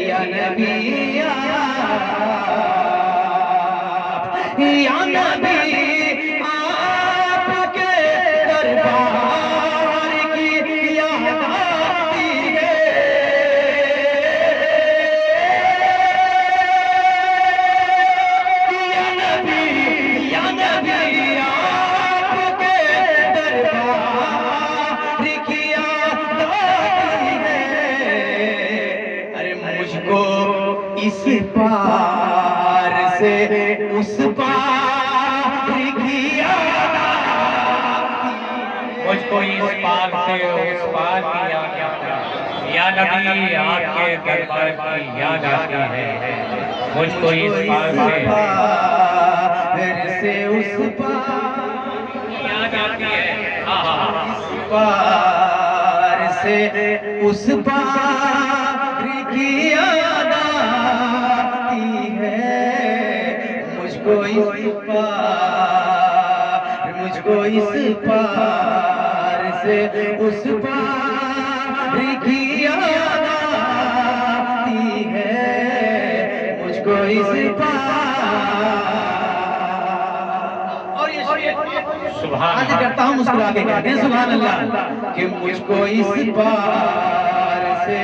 या नबी या नबी आपके दरबार की याद आती है। या नबी आपके दरबार की याद आती है। अरे मुझको इस पार से उस पार की याद आती है। मुझको इस पार से उस पार की याद आती है। या नबी आपके दरबार की याद आती है। मुझको इस पार से उस पार याद आती है। इस पार से उस पार की याद आती है। मुझको इस पार से उस पार की याद आती है। मुझको इस आज करता हूँ मुस्कुरा के कहते हैं सुभान अल्लाह कि मुझको इस पार से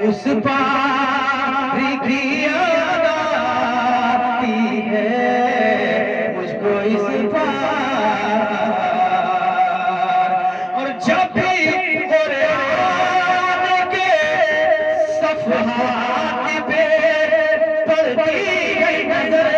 उस पार की याद आती है। मुझको इस पार और जब भी कुरान के सफ़हात पे पड़ती है नजर,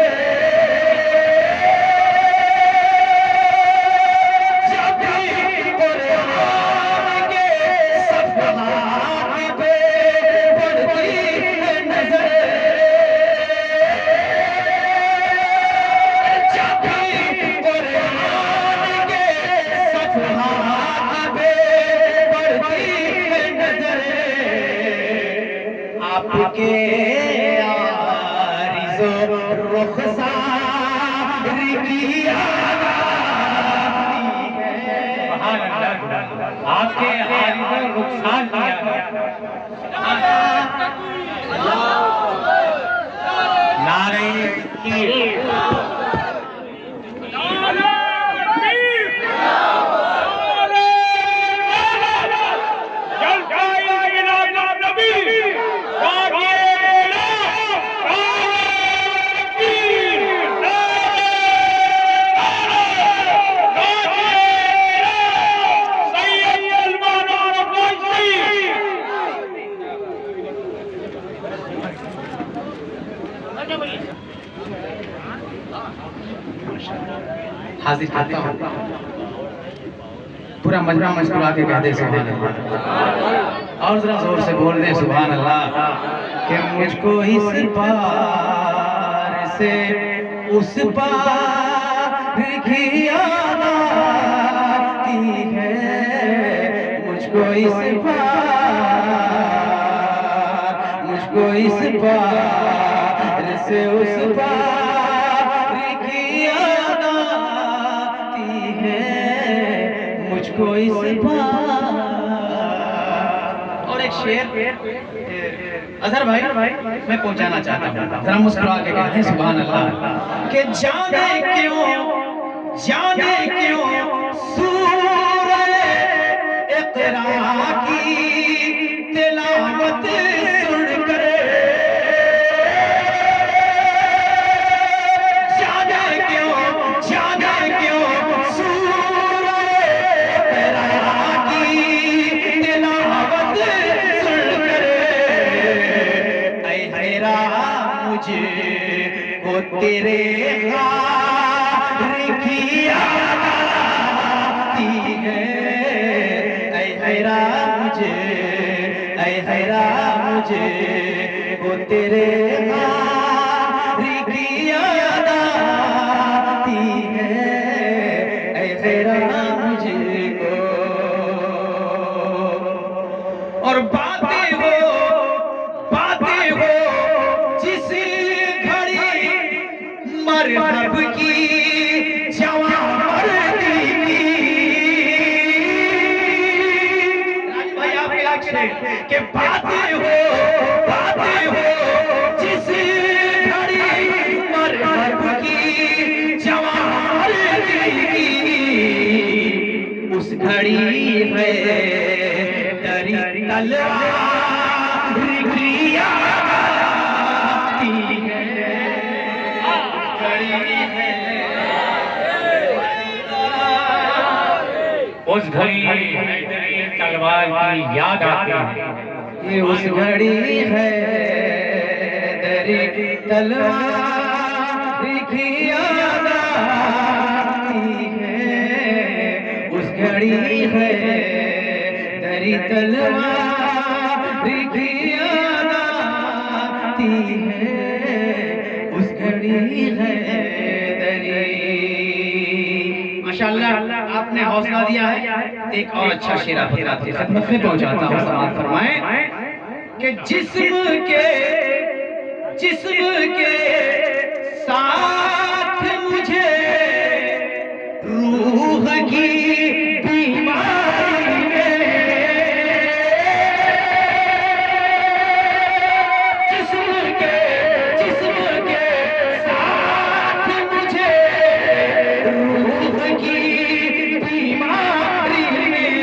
आपके आरिज़ो रुख़सार की याद आती है। आपके आरिज़ो रुख़सार की याद आती है। नारे तकबीर। हाजिर करता हूँ पूरा मजमा मुस्कुरा के कह दे सुभान अल्लाह, और जरा जोर से बोल दे सुभान अल्लाह कि मुझको इस पार से उस पार की याद आती है। मुझको इस पार से उस पार की याद आती है। मुझको इस पार। और एक शेर अजहर भाई मैं पहुंचाना चाहता हूँ, जरा मुस्कुरा के कहते हैं सुभान अल्लाह कि जाने क्यों सूरह इक़रा की तिलावत सुनकर जाने क्यों सूरह इक़रा की तिलावत सुनकर ऐ हैरा मुझे वो तेरे की याद आती है। ऐ हैरा मुझे वो तेरे की याद आती है। ऐ हैरा मुझको और बातें हो जिस घड़ी मरहब की जवां मर्दी की। के बातें हो घड़ी है दरी तलवार की आती है, घड़ी है उस घड़ी तलवार की याद आती है। ये उस घड़ी है दरी तलवार की याद आती है, उस घड़ी है दरी तलवार की याद आती है, उस घड़ी है दरी। माशाअल्लाह आपने हौसला दिया है। एक और अच्छा शेर आप बताते हैं, खिदमत में पहुंचाता हूं। समाअत फरमाएं कि जिस्म के साथ मुझे रूह की बीमारी में, जिस्म के साथ मुझे रूह की बीमारी में,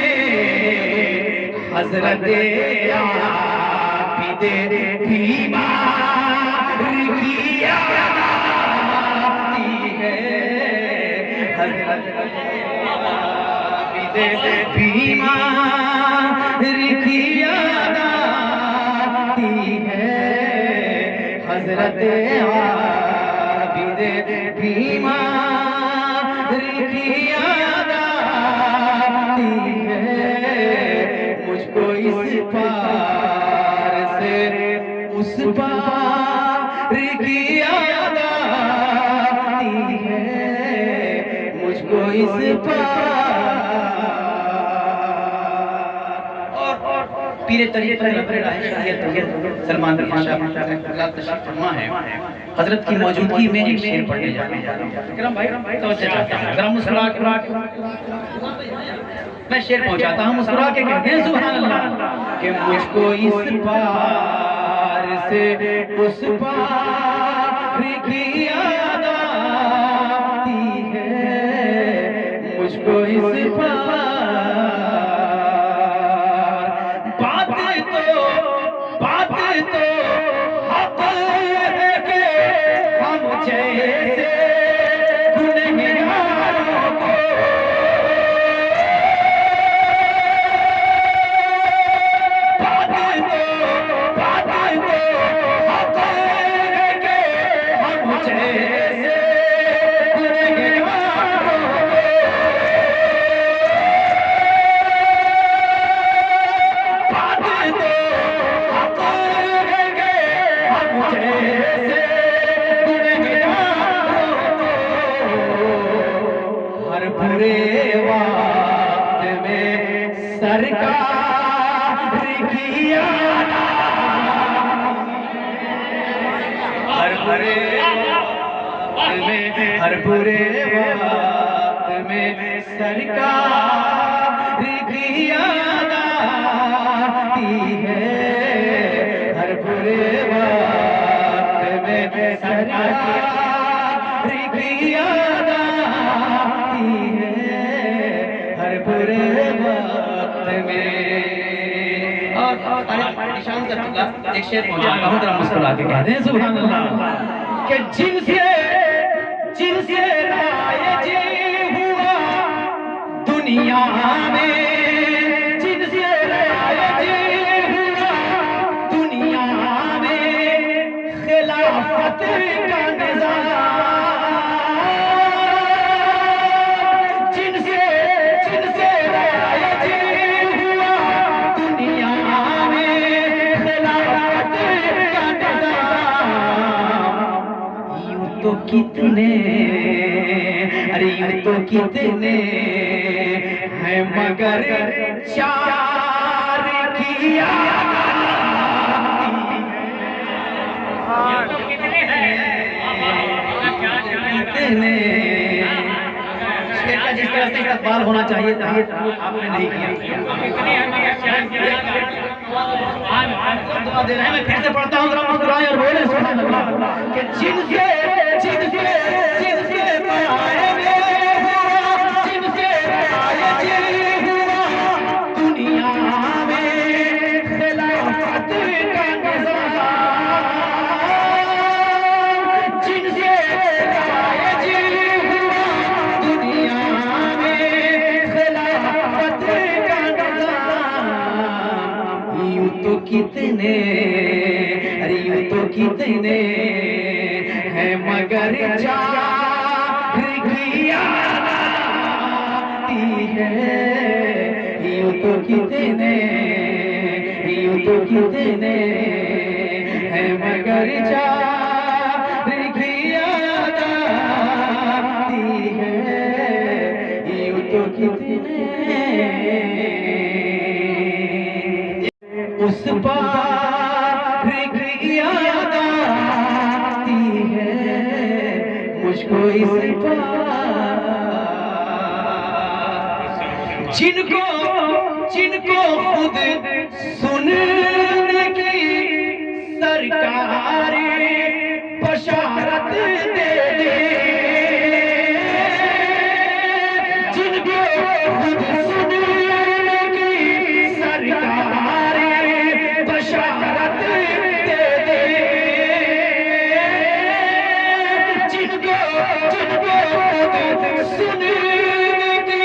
हजरत आबिदे बीमार की याद आती है, हजरत आबिदे बीमार की याद आती है, हजरत आबिदे बीमार की याद आती है, मुझको इस पार से उस पार की याद आती है, मुझको इस पार। और पीरे तरीक़त सलमान रफ़ी शाह तशरीफ़ फरमा है, हजरत की मौजूदगी में एक शेर पढ़ने जा रहा हूं। जरा मुस्कुरा के मैं शेर पहुंचाता हूं, मुस्कुरा के कहते हैं सुभान अल्लाह कि मुझको इस पार से उस पार की याद आती है, मुझको इस पार। बात तो हक़ है कि हम जैसे गुनहगारों को सरकार की याद, हर बुरे वक्त में सरकार की याद आती है, हर बुरे वक्त में सरकार की याद आती है, हर बुरे निशान का एक शेर पहुंचाता हूं, जरा मुस्कुरा के कहते हैं सुभान अल्लाह कि जिनसे रायज हुआ दुनिया में, जिनसे रायज हुआ दुनिया में खिलाफत का निज़ाम, जिनसे रायज हुआ दुनिया में खिलाफत का निज़ाम, यूं तो कितने हैं मगर चार की याद कितने शेर का जिस तरह से इस्तेमाल होना चाहिए था आपने नहीं किया। दुआ दे रहे हैं, मैं फिर से पढ़ता हूँ, जरा मुस्कुराएं और बोले सुभान अल्लाह कि जिनसे पाए में हुआ, जिनसे पाए हुआ कितने, अरे यूं तो कितने हैं मगर चार की याद आती है। यूं तो कितने, यूं तो कितने हैं मगर चार की याद आती है। यूं तो कितने उस पार की याद आती है मुझको इस पार। जिनको जिनको खुद सुनने की सरकार बशारत दे दे, जिनको खुद सुनने की सरकार बशारत दे दे, जिनको जिनको खुद सुनने की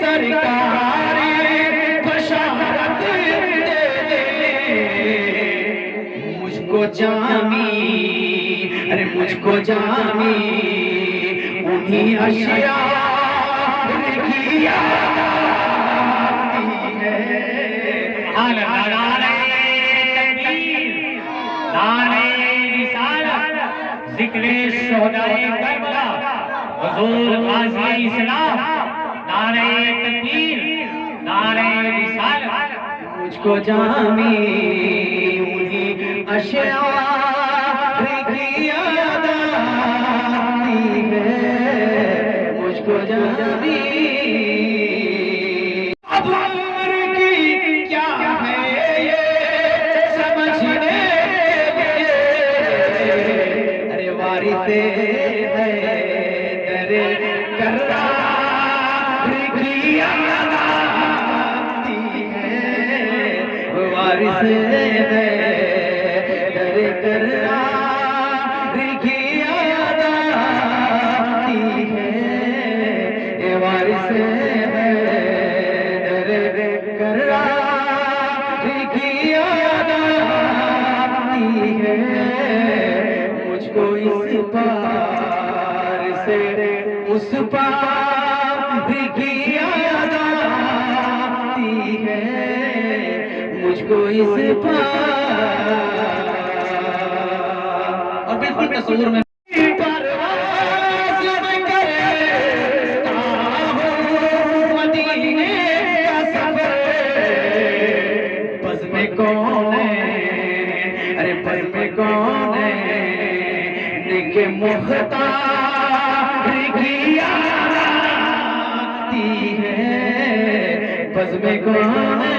सरकार बशारत दे दे। मुझको जामी, अरे मुझको जामी उन्हीं अशियार की याद आती है। ज़िक्र शोहदाए करबला, हुज़ूर गाज़ी इस्लाम, नारे तकबीर, नारे रिसालत। मुझको जामी उन्हीं अशियार की याद आती है। मुझको जामी अब उम्र की क्या है ये समझने के लिए, अरे वारिसे है दरे करार की याद आती है। वारिसे है दरे करार की याद आती है। वारिसे है दरे करार की याद आती है। मुझको इस पार से उस पार की याद आती है। मुझको इस पार और बिल्कुल तस्वीर में परवाज़ में करता हूँ मदीने का सफर। बज़्म में कौन है, अरे बज़्म में कौन है के मुख्तार की याद आती है। बज़्म में कौन है